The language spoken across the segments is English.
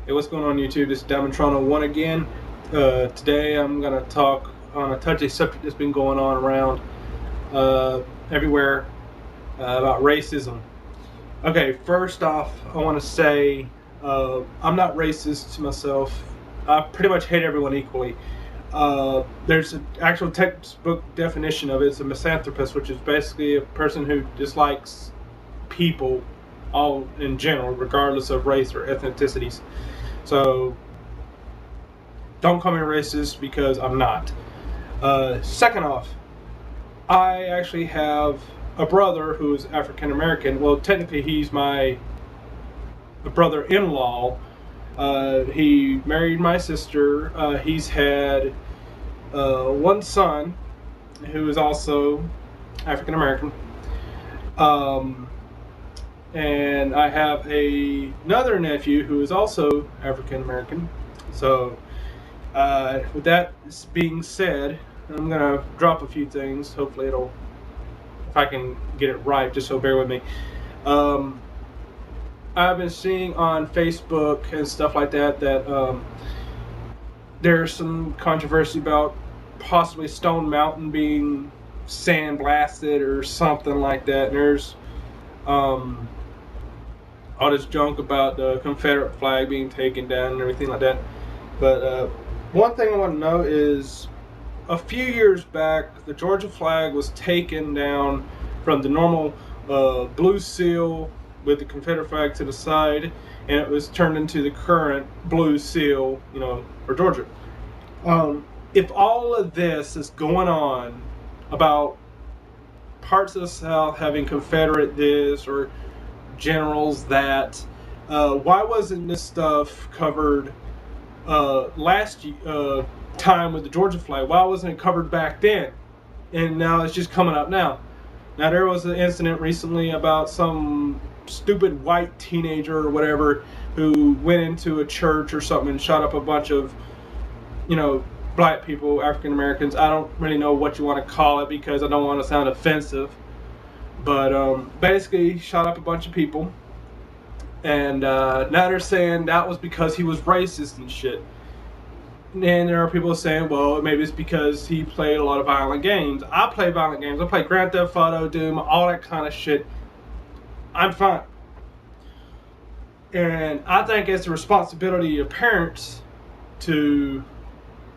Hey, what's going on YouTube? This is Diamondtrona1 again. Today I'm going to talk on a touchy subject that's been going on around everywhere about racism. Okay, first off, I want to say I'm not racist myself. I pretty much hate everyone equally. There's an actual textbook definition of it. It's a misanthropist, which is basically a person who dislikes people all in general, regardless of race or ethnicities. So don't call me racist because I'm not. Second off, I actually have a brother who's African American. Well, technically he's my brother-in-law. He married my sister. He's had one son who is also African American. And I have another nephew who is also African American. So, with that being said, I'm gonna drop a few things. Hopefully, if I can get it right. Just so bear with me. I've been seeing on Facebook and stuff like that there's some controversy about possibly Stone Mountain being sandblasted or something like that. And there's all this junk about the Confederate flag being taken down and everything like that. But one thing I want to know is, a few years back, the Georgia flag was taken down from the normal blue seal with the Confederate flag to the side, and it was turned into the current blue seal, for Georgia. If all of this is going on about parts of the South having Confederate this or generals that, why wasn't this stuff covered last time with the Georgia flag? Why wasn't it covered back then? And now it's just coming up now. Now there was an incident recently about some stupid white teenager or whatever who went into a church or something and shot up a bunch of, black people, African Americans. I don't really know what you want to call it because I don't want to sound offensive. But basically shot up a bunch of people, and now they're saying that was because he was racist and shit. And there are people saying, well, maybe it's because he played a lot of violent games. I play violent games. I play Grand Theft Auto, Doom, all that kind of shit. I'm fine. And I think it's the responsibility of parents to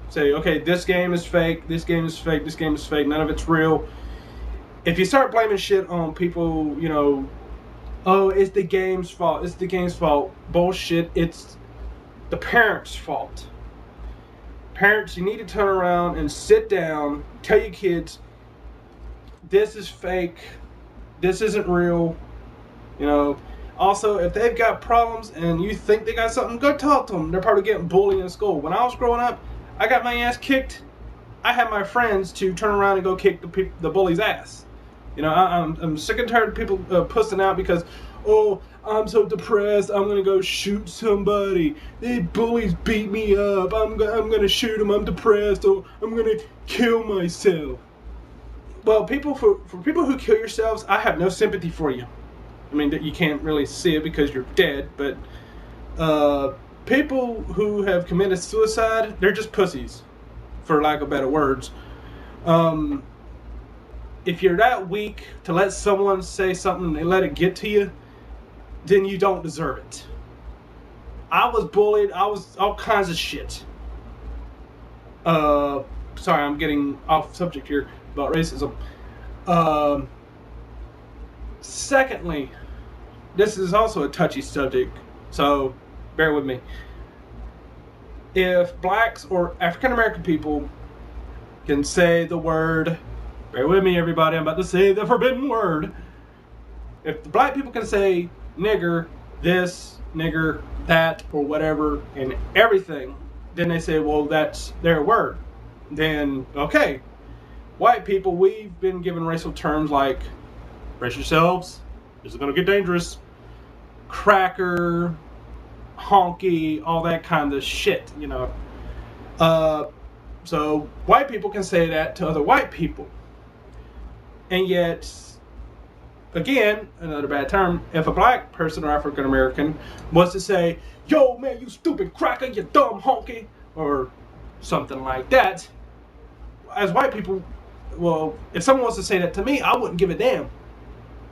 say, okay, this game is fake, this game is fake, this game is fake, none of it's real. If you start blaming shit on people, oh, it's the game's fault, it's the game's fault. Bullshit, it's the parents' fault. Parents, you need to turn around and sit down, tell your kids, this is fake, this isn't real. Also, if they've got problems and you think they got something, go talk to them. They're probably getting bullied in school. When I was growing up, I got my ass kicked. I had my friends to turn around and go kick the bully's ass. I'm sick and tired of people pussing out because, oh, I'm so depressed, I'm going to go shoot somebody. The bullies beat me up, I'm going to shoot them, I'm depressed, or I'm going to kill myself. Well, for people who kill yourselves, I have no sympathy for you. I mean, you can't really see it because you're dead, but people who have committed suicide, they're just pussies, for lack of better words. If you're that weak to let someone say something and let it get to you, then you don't deserve it. I was bullied. I was all kinds of shit. Sorry, I'm getting off subject here about racism. Secondly, this is also a touchy subject, so bear with me. If blacks or African American people can say the word, bear with me everybody, I'm about to say the forbidden word. If the black people can say nigger, this, nigger, that, or whatever, and everything, then they say, well, that's their word. Then, okay. White people, we've been given racial terms like, brace yourselves, this is going to get dangerous, cracker, honky, all that kind of shit, So white people can say that to other white people. And yet, again, another bad term, if a black person or African American was to say, yo man, you stupid cracker, you dumb honky, or something like that. As white people, well, if someone wants to say that to me, I wouldn't give a damn.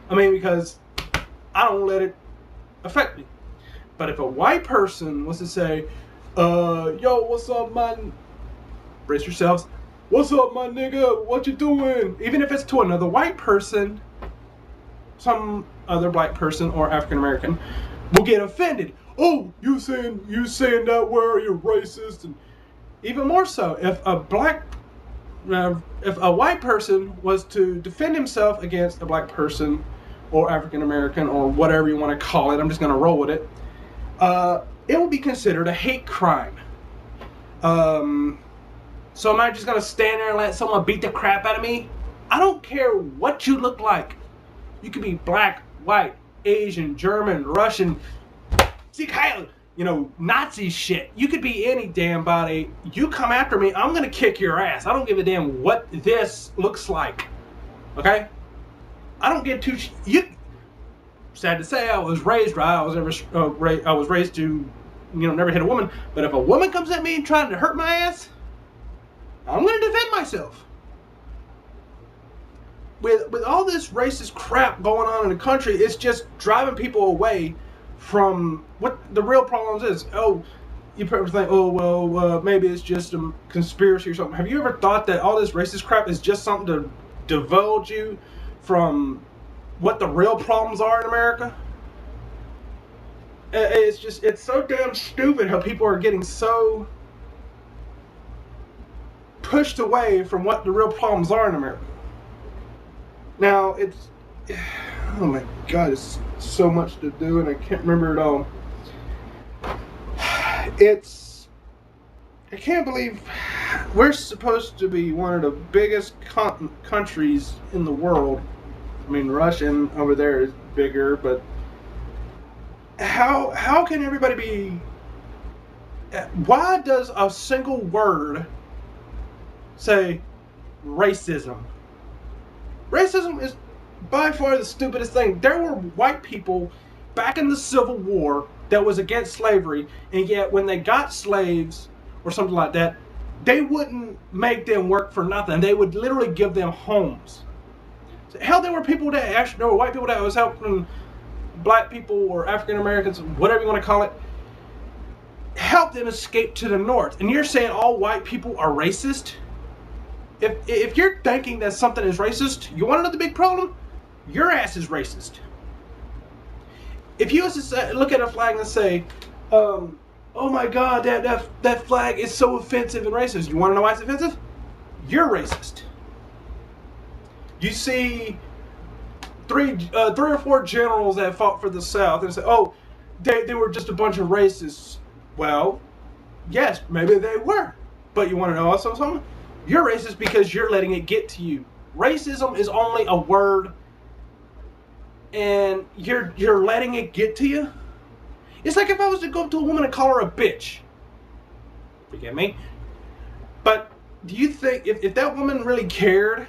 I mean, because I don't let it affect me. But if a white person was to say, yo, what's up, man? Brace yourselves. What's up, my nigga? What you doing? Even if it's to another white person, some other black person or African American will get offended. Oh, you saying that word? You're racist. And even more so, if a white person was to defend himself against a black person or African American or whatever you want to call it, I'm just going to roll with it. It would be considered a hate crime. So am I just going to stand there and let someone beat the crap out of me? I don't care what you look like. You could be black, white, Asian, German, Russian, Nazi shit. You could be any damn body. You come after me, I'm going to kick your ass. I don't give a damn what this looks like. Okay? I don't get too... Sad to say, I was raised right. I was raised to, never hit a woman. But if a woman comes at me and trying to hurt my ass, I'm going to defend myself. With all this racist crap going on in the country, it's just driving people away from what the real problems is. Oh, you probably think, maybe it's just a conspiracy or something. Have you ever thought that all this racist crap is just something to divulge you from what the real problems are in America? It's so damn stupid how people are getting so pushed away from what the real problems are in America. Now, oh my God, it's so much to do and I can't remember it all. I can't believe we're supposed to be one of the biggest countries in the world. I mean, Russia over there is bigger, but how can everybody be... Why does a single word say racism? Racism is by far the stupidest thing. There were white people back in the Civil War that was against slavery, and yet when they got slaves or something like that, they wouldn't make them work for nothing. They would literally give them homes. Hell, there were white people that was helping black people or African Americans, whatever you want to call it, help them escape to the north. And you're saying all white people are racist? If you're thinking that something is racist, you want to know the big problem? Your ass is racist. If you was to say, look at a flag and say, oh my God, that flag is so offensive and racist. You want to know why it's offensive? You're racist. You see three or four generals that fought for the South and say, oh, they were just a bunch of racists. Well, yes, maybe they were. But you want to know also something? You're racist because you're letting it get to you. Racism is only a word, and you're letting it get to you. It's like if I was to go up to a woman and call her a bitch. Forgive me. But do you think if that woman really cared,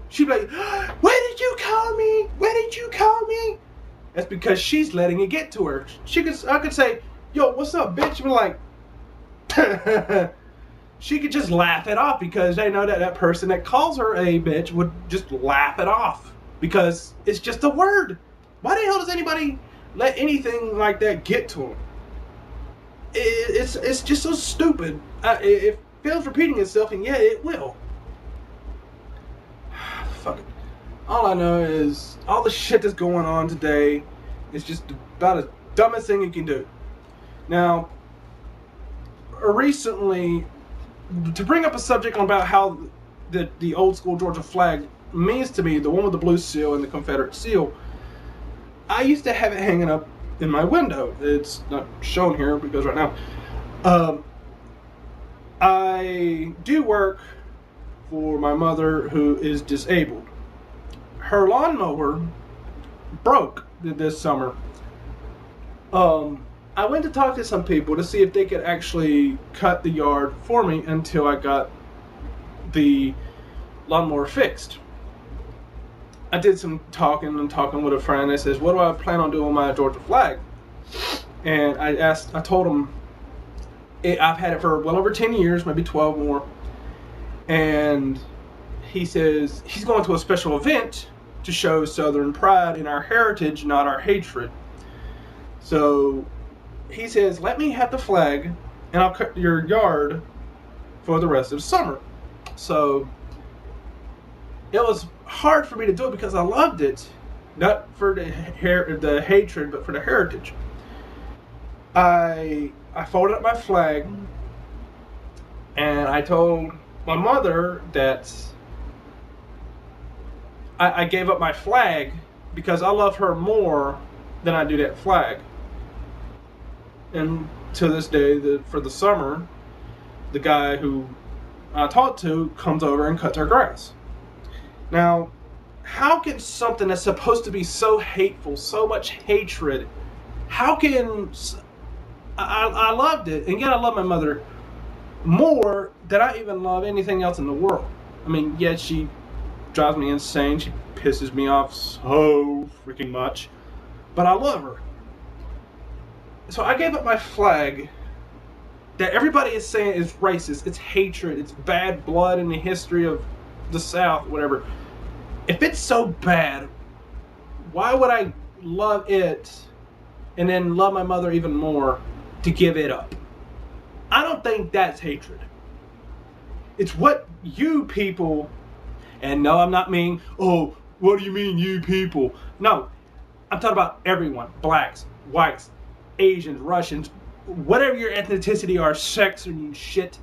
she'd be like, what did you call me? What did you call me? That's because she's letting it get to her. I could say, yo, what's up, bitch? She'd be like, she could just laugh it off because they know that person that calls her a bitch would just laugh it off because it's just a word. Why the hell does anybody let anything like that get to them? It's just so stupid. It fails repeating itself, and yeah, it will. Fuck it. All I know is all the shit that's going on today is just about the dumbest thing you can do. Now, recently, to bring up a subject about how the old school Georgia flag means to me, the one with the blue seal and the Confederate seal, I used to have it hanging up in my window. It's not shown here because right now I do work for my mother who is disabled. Her lawnmower broke this summer. I went to talk to some people to see if they could actually cut the yard for me until I got the lawnmower fixed. I did some talking with a friend that says, what do I plan on doing with my Georgia flag? And I told him, I've had it for well over 10 years, maybe 12 more. And he says he's going to a special event to show Southern pride in our heritage, not our hatred. So he says, let me have the flag and I'll cut your yard for the rest of summer. So it was hard for me to do it because I loved it, not for the hatred, but for the heritage. I folded up my flag and I told my mother that I gave up my flag because I love her more than I do that flag. And to this day, for the summer, the guy who I talked to comes over and cuts our grass. Now, how can something that's supposed to be so hateful, so much hatred, how can... I loved it, and yet I love my mother more than I even love anything else in the world. I mean, yet she drives me insane. She pisses me off so freaking much. But I love her. So I gave up my flag that everybody is saying is racist. It's hatred. It's bad blood in the history of the South, whatever. If it's so bad, why would I love it and then love my mother even more to give it up? I don't think that's hatred. It's what you people, and no, I'm not mean, oh, what do you mean you people? No, I'm talking about everyone. Blacks, whites, Asians, Russians, whatever your ethnicity or sex and shit.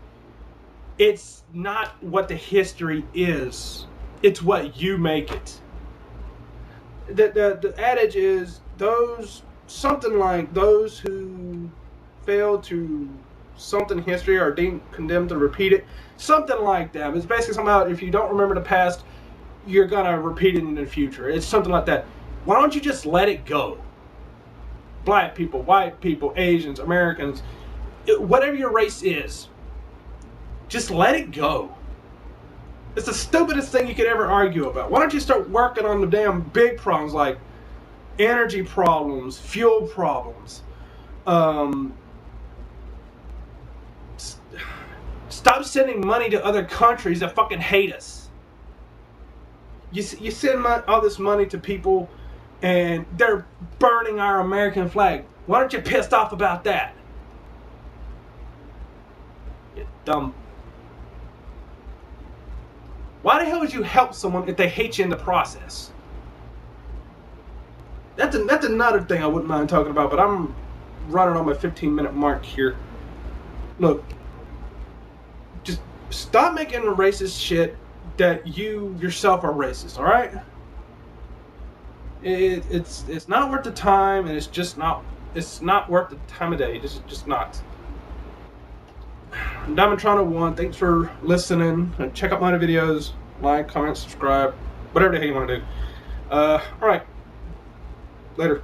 It's not what the history is. It's what you make it. The adage is something like those who fail to something history are deemed condemned to repeat it. Something like that. It's basically something about if you don't remember the past, you're gonna repeat it in the future. It's something like that. Why don't you just let it go? Black people, white people, Asians, Americans, whatever your race is, just let it go. It's the stupidest thing you could ever argue about. Why don't you start working on the damn big problems like energy problems, fuel problems, stop sending money to other countries that fucking hate us. You send all this money to people and they're burning our American flag. Why aren't you pissed off about that? You dumb. Why the hell would you help someone if they hate you in the process? That's another thing I wouldn't mind talking about, but I'm running on my 15-minute mark here. Look, just stop making racist shit that you yourself are racist, alright? It's not worth the time, and it's not worth the time of day. It's just not. Diamond Toronto 1, thanks for listening. Check out my other videos. Like, comment, subscribe, whatever the hell you want to do. Alright. Later.